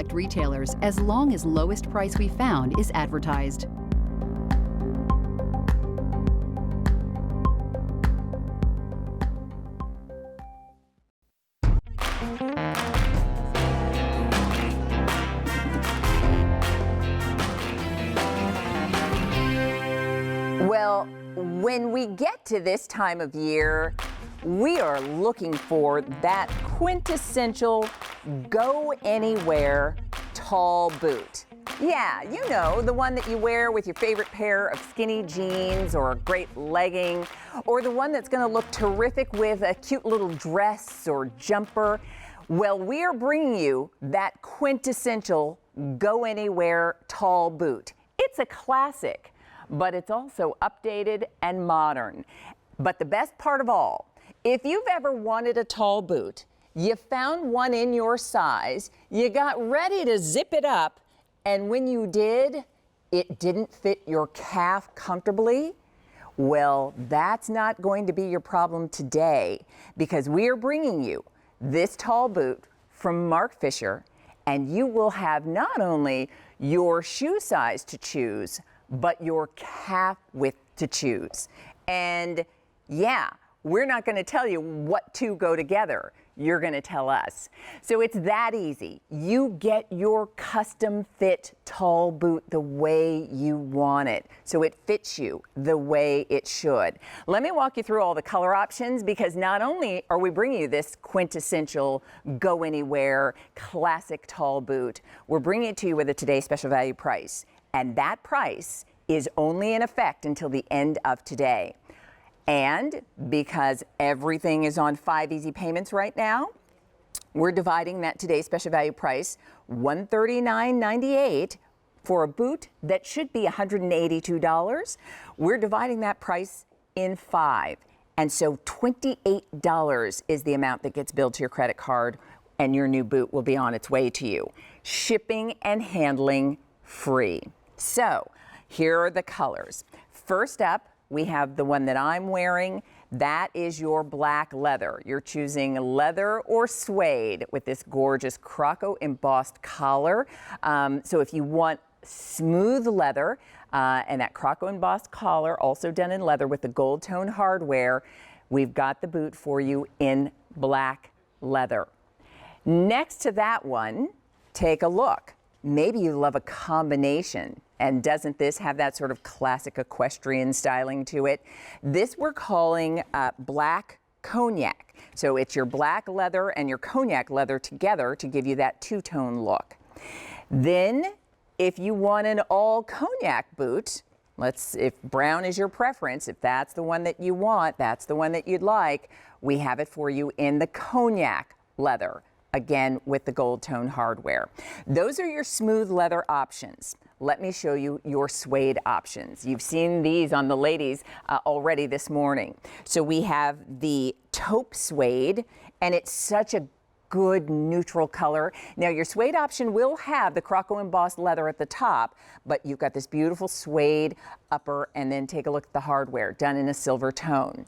select retailers as long as lowest price we found is advertised. Well, when we get to this time of year, we are looking for that quintessential go anywhere tall boot. Yeah, you know, the one that you wear with your favorite pair of skinny jeans or a great legging, or the one that's going to look terrific with a cute little dress or jumper. Well, we are bringing you that quintessential go anywhere tall boot. It's a classic, but it's also updated and modern. But the best part of all, if you've ever wanted a tall boot, you found one in your size, you got ready to zip it up, and when you did, it didn't fit your calf comfortably, well, that's not going to be your problem today, because we are bringing you this tall boot from Marc Fisher, and you will have not only your shoe size to choose, but your calf width to choose. And yeah, we're not going to tell you what two go together. You're going to tell us. So it's that easy. You get your custom fit tall boot the way you want it, so it fits you the way it should. Let me walk you through all the color options, because not only are we bringing you this quintessential go anywhere classic tall boot, we're bringing it to you with a today's special value price. And that price is only in effect until the end of today. And because everything is on 5 easy payments right now, we're dividing that today's special value price, $139.98, for a boot that should be $182. We're dividing that price in 5. And so $28 is the amount that gets billed to your credit card, and your new boot will be on its way to you. Shipping and handling free. So here are the colors. First up, we have the one that I'm wearing. That is your black leather. You're choosing leather or suede with this gorgeous croco embossed collar. So if you want smooth leather and that croco embossed collar, also done in leather with the gold tone hardware, we've got the boot for you in black leather. Next to that one, take a look. Maybe you love a combination. And doesn't this have that sort of classic equestrian styling to it? This we're calling black cognac. So it's your black leather and your cognac leather together to give you that two-tone look. Then, if you want an all cognac boot, if brown is your preference, if that's the one that you want, that's the one that you'd like, we have it for you in the cognac leather, again with the gold tone hardware. Those are your smooth leather options. Let me show you your suede options. You've seen these on the ladies already this morning. So we have the taupe suede, and it's such a good neutral color. Now your suede option will have the croco embossed leather at the top, but you've got this beautiful suede upper, and then take a look at the hardware, done in a silver tone.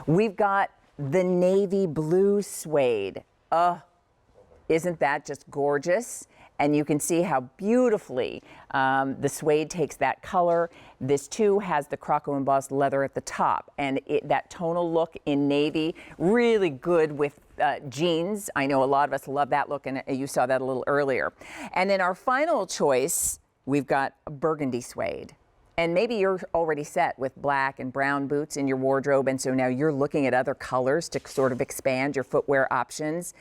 We've got the navy blue suede. Isn't that just gorgeous? And you can see how beautifully the suede takes that color. This too has the croco embossed leather at the top, and that tonal look in navy, really good with jeans. I know a lot of us love that look, and you saw that a little earlier. And then our final choice, we've got a burgundy suede. And maybe you're already set with black and brown boots in your wardrobe, and so now you're looking at other colors to sort of expand your footwear options.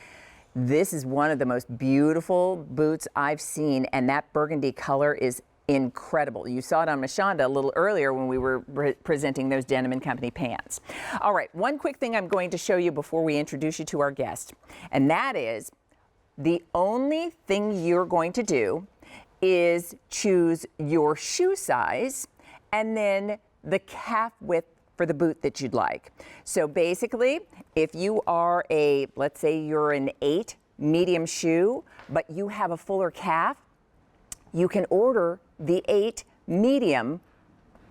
This is one of the most beautiful boots I've seen, and that burgundy color is incredible. You saw it on Mashonda a little earlier when we were presenting those Denim & Company pants. All right, one quick thing I'm going to show you before we introduce you to our guest, and that is the only thing you're going to do is choose your shoe size and then the calf width for the boot that you'd like. So basically, if you are let's say you're an 8 medium shoe, but you have a fuller calf, you can order the 8 medium,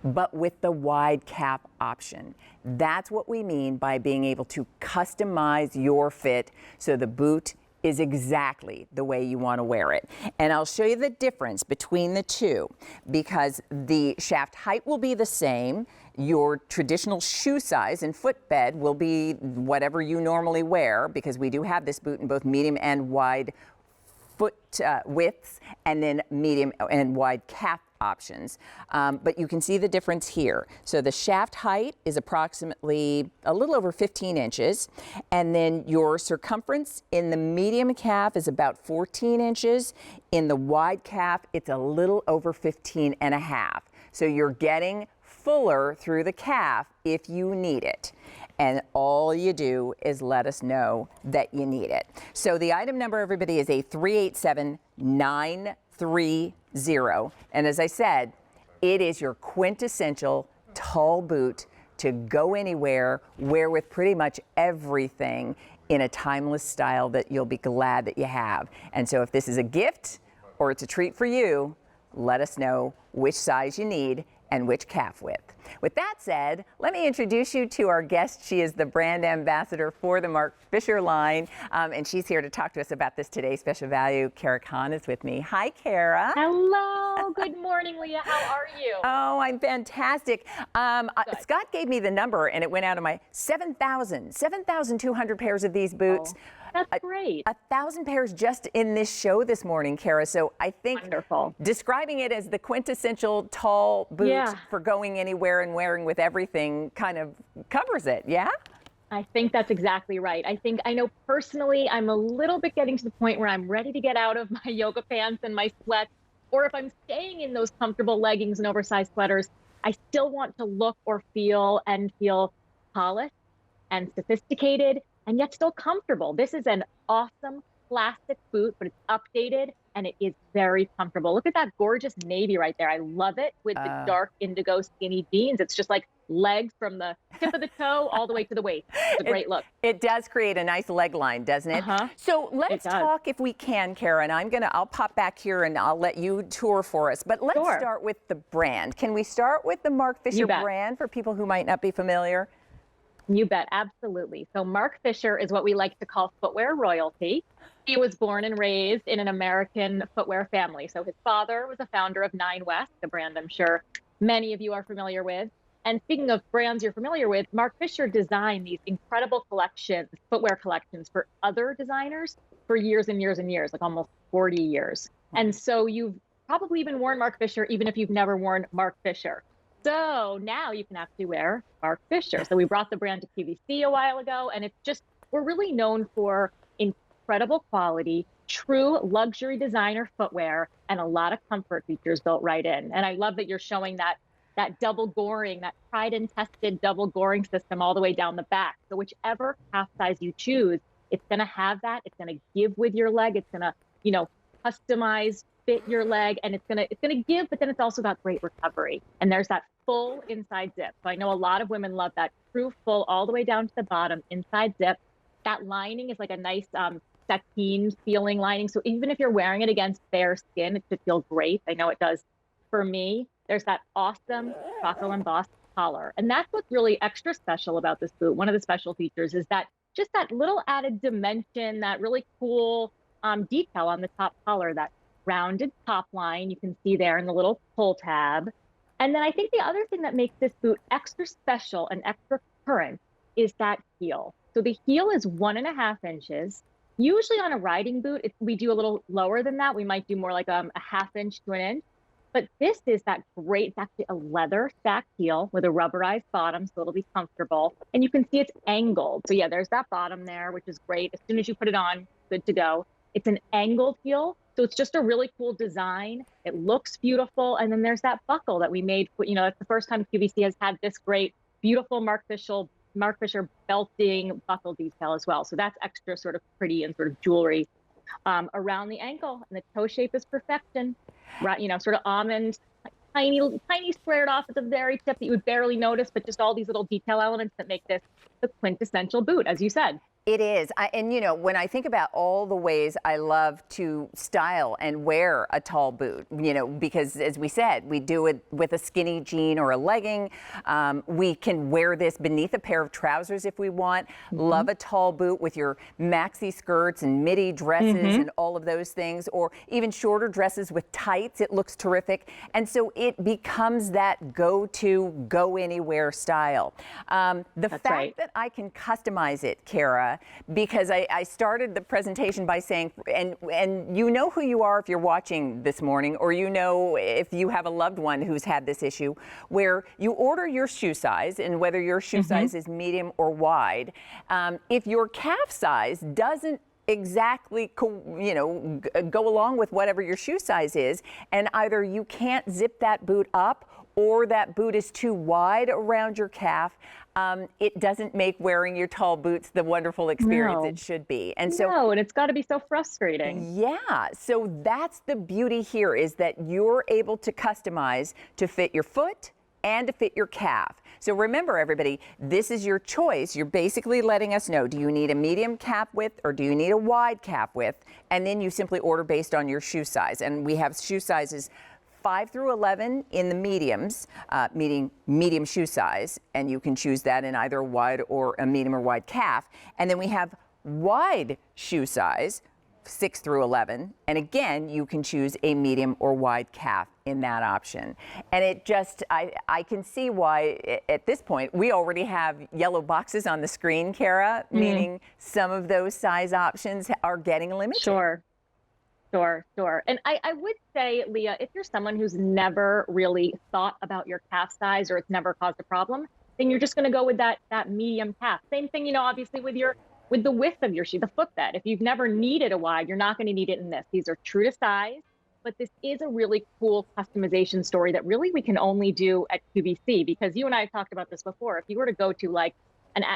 but with the wide calf option. That's what we mean by being able to customize your fit so the boot is exactly the way you want to wear it. And I'll show you the difference between the two, because the shaft height will be the same. Your traditional shoe size and footbed will be whatever you normally wear, because we do have this boot in both medium and wide foot widths, and then medium and wide calf options. But you can see the difference here. So the shaft height is approximately a little over 15 inches, and then your circumference in the medium calf is about 14 inches. In the wide calf, it's a little over 15 and a half. So you're getting fuller through the calf if you need it. And all you do is let us know that you need it. So the item number, everybody, is a 387930. And as I said, it is your quintessential tall boot to go anywhere, wear with pretty much everything in a timeless style that you'll be glad that you have. And so if this is a gift or it's a treat for you, let us know which size you need and which calf width. With that said, let me introduce you to our guest. She is the brand ambassador for the Marc Fisher line, and she's here to talk to us about this today's special value. Kara Khan is with me. Hi, Kara. Hello. Good morning, Leah. How are you? Oh, I'm fantastic. Scott gave me the number, and it went out of my 7,200 pairs of these boots. Oh, that's great. 1,000 pairs just in this show this morning, Kara. So I think Wonderful. Describing it as the quintessential tall boot for going anywhere and wearing with everything kind of covers it, yeah? I think that's exactly right. I know personally, I'm a little bit getting to the point where I'm ready to get out of my yoga pants and my sweats, or if I'm staying in those comfortable leggings and oversized sweaters, I still want to look or feel polished and sophisticated, and yet still comfortable. This is an awesome classic boot, but it's updated and it is very comfortable. Look at that gorgeous navy right there. I love it with the dark indigo skinny jeans. It's just like legs from the tip of the toe all the way to the waist. It's a great look. It does create a nice leg line, doesn't it? So let's talk, if we can, Kara, and I'll pop back here and I'll let you tour for us. But let's start with the brand. Can we start with the Marc Fisher brand for people who might not be familiar? You bet, absolutely. So Marc Fisher is what we like to call footwear royalty. He was born and raised in an American footwear family. So his father was a founder of Nine West, a brand I'm sure many of you are familiar with. And speaking of brands you're familiar with, Marc Fisher designed these incredible collections, footwear collections for other designers for years and years and years, like almost 40 years. And so you've probably even worn Marc Fisher, even if you've never worn Marc Fisher. So now you can actually wear Marc Fisher. So we brought the brand to QVC a while ago, and it's just, we're really known for incredible quality, true luxury designer footwear, and a lot of comfort features built right in. And I love that you're showing that double goring, that tried and tested double goring system all the way down the back. So whichever calf size you choose, it's going to have that. It's going to give with your leg. It's going to, customize, fit your leg, and it's going to give, but then it's also got great recovery. And there's that full inside zip. So I know a lot of women love that true full all the way down to the bottom inside zip. That lining is like a nice sateen feeling lining. So even if you're wearing it against bare skin, it should feel great. I know it does for me. There's that awesome chocolate embossed collar. And that's what's really extra special about this boot. One of the special features is that just that little added dimension, that really cool detail on the top collar, that rounded top line you can see there in the little pull tab. And then I think the other thing that makes this boot extra special and extra current is that heel. So the heel is 1.5 inches. Usually on a riding boot, we do a little lower than that. We might do more like a 1/2 inch to 1 inch. But this is that great, it's actually a leather stacked heel with a rubberized bottom, so it'll be comfortable. And you can see it's angled. So yeah, there's that bottom there, which is great. As soon as you put it on, good to go. It's an angled heel. So it's just a really cool design. It looks beautiful. And then there's that buckle that we made. That's the first time QVC has had this great, beautiful Marc Fisher belting buckle detail as well. So that's extra sort of pretty and sort of jewelry around the ankle. And the toe shape is perfection, right? Sort of almond, tiny squared off at the very tip that you would barely notice, but just all these little detail elements that make this the quintessential boot, as you said. It is. And you know, when I think about all the ways I love to style and wear a tall boot, you know, because as we said, we do it with a skinny jean or a legging. We can wear this beneath a pair of trousers if we want. Love a tall boot with your maxi skirts and midi dresses and all of those things, or even shorter dresses with tights. It looks terrific. And so it becomes that go-to, go anywhere style. The fact that I can customize it, Kara, because I started the presentation by saying, and you know who you are if you're watching this morning, or you know if you have a loved one who's had this issue, where you order your shoe size, and whether your shoe size is medium or wide, if your calf size doesn't exactly, you know, go along with whatever your shoe size is, and either you can't zip that boot up or that boot is too wide around your calf, it doesn't make wearing your tall boots the wonderful experience it should be. And so, and it's got to be so frustrating. Yeah, so that's the beauty here, is that you're able to customize to fit your foot and to fit your calf. So remember, everybody, this is your choice. You're basically letting us know, do you need a medium calf width or do you need a wide calf width? And then you simply order based on your shoe size. And we have shoe sizes 5 through 11 in the mediums, meaning medium shoe size, and you can choose that in either a wide or a medium or wide calf. And then we have wide shoe size, 6 through 11, and again, you can choose a medium or wide calf in that option. And it just, I can see why at this point we already have yellow boxes on the screen, Kara, meaning some of those size options are getting limited. Sure. And I would say, Leah, if you're someone who's never really thought about your calf size or it's never caused a problem, then you're just going to go with that medium calf. Same thing, you know, obviously with the width of your shoe, the footbed. If you've never needed a wide, you're not going to need it in this. These are true to size, but this is a really cool customization story that really we can only do at QVC, because you and I have talked about this before. If you were to go to like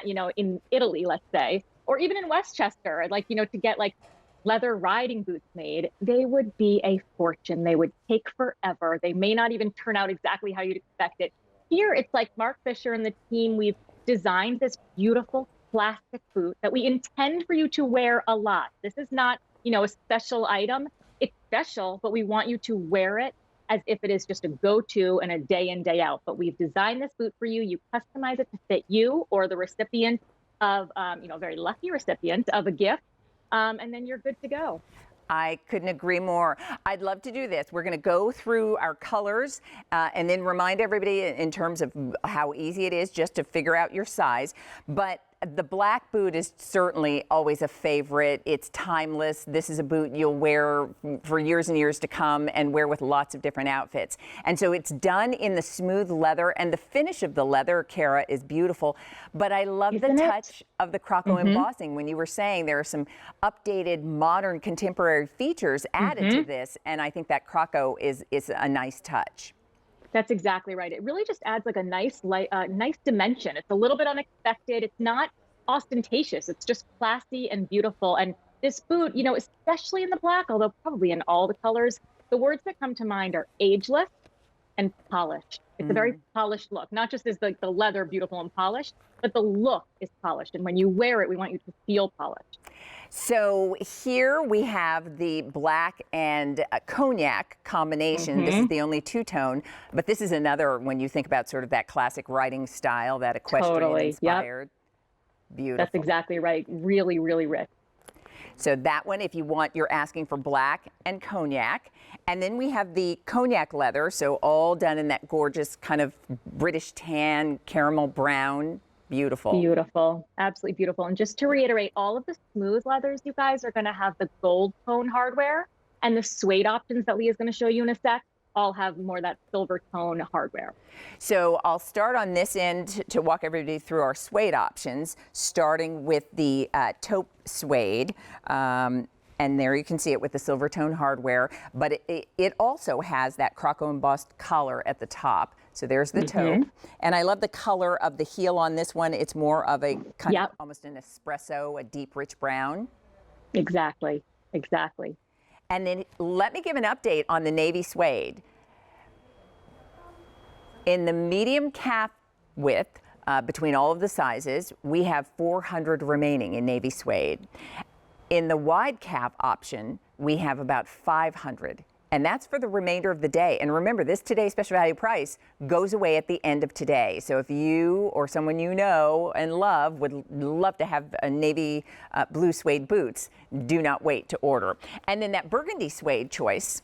you know, in Italy, let's say, or even in Westchester, like, you know, to get like leather riding boots made, they would be a fortune. They would take forever. They may not even turn out exactly how you'd expect it. Here, it's like Marc Fisher and the team, we've designed this beautiful plastic boot that we intend for you to wear a lot. This is not, you know, a special item. It's special, but we want you to wear it as if it is just a go-to and a day in, day out. But we've designed this boot for you. You customize it to fit you or the recipient of, you know, very lucky recipient of a gift. And then you're good to go. I couldn't agree more. I'd love to do this. We're going to go through our colors and then remind everybody in terms of how easy it is just to figure out your size. But the black boot is certainly always a favorite. It's timeless. This is a boot you'll wear for years and years to come and wear with lots of different outfits. And so it's done in the smooth leather, and the finish of the leather, Kara, is beautiful. But I love the touch of the croco embossing. When you were saying there are some updated, modern, contemporary features added to this, and I think that croco is a nice touch. That's exactly right. It really just adds like a nice dimension. It's a little bit unexpected. It's not ostentatious. It's just classy and beautiful. And this boot, you know, especially in the black, although probably in all the colors, the words that come to mind are ageless and polished. It's a very polished look. Not just is the leather beautiful and polished, but the look is polished. And when you wear it, we want you to feel polished. So here we have the black and cognac combination. This is the only two-tone, but this is another, when you think about sort of that classic riding style, that equestrian inspired. Beautiful. That's exactly right. Really, really rich. So that one, if you want, you're asking for black and cognac. And then we have the cognac leather, so all done in that gorgeous kind of British tan, caramel brown. Beautiful. Beautiful. Absolutely beautiful. And just to reiterate, all of the smooth leathers, you guys, are going to have the gold tone hardware, and the suede options that Leah's going to show you in a sec all have more that silver tone hardware. So I'll start on this end to walk everybody through our suede options, starting with the taupe suede. And there you can see it with the silver tone hardware, but it also has that croco embossed collar at the top. So there's the taupe. And I love the color of the heel on this one. It's more of a kind of almost an espresso, a deep, rich brown. Exactly. And then let me give an update on the navy suede. In the medium calf width, between all of the sizes. We have 400 remaining in navy suede. In the wide cap option, we have about 500. And that's for the remainder of the day. And remember, this today's special value price goes away at the end of today. So if you or someone you know and love would love to have a navy blue suede boots, do not wait to order. And then that burgundy suede choice,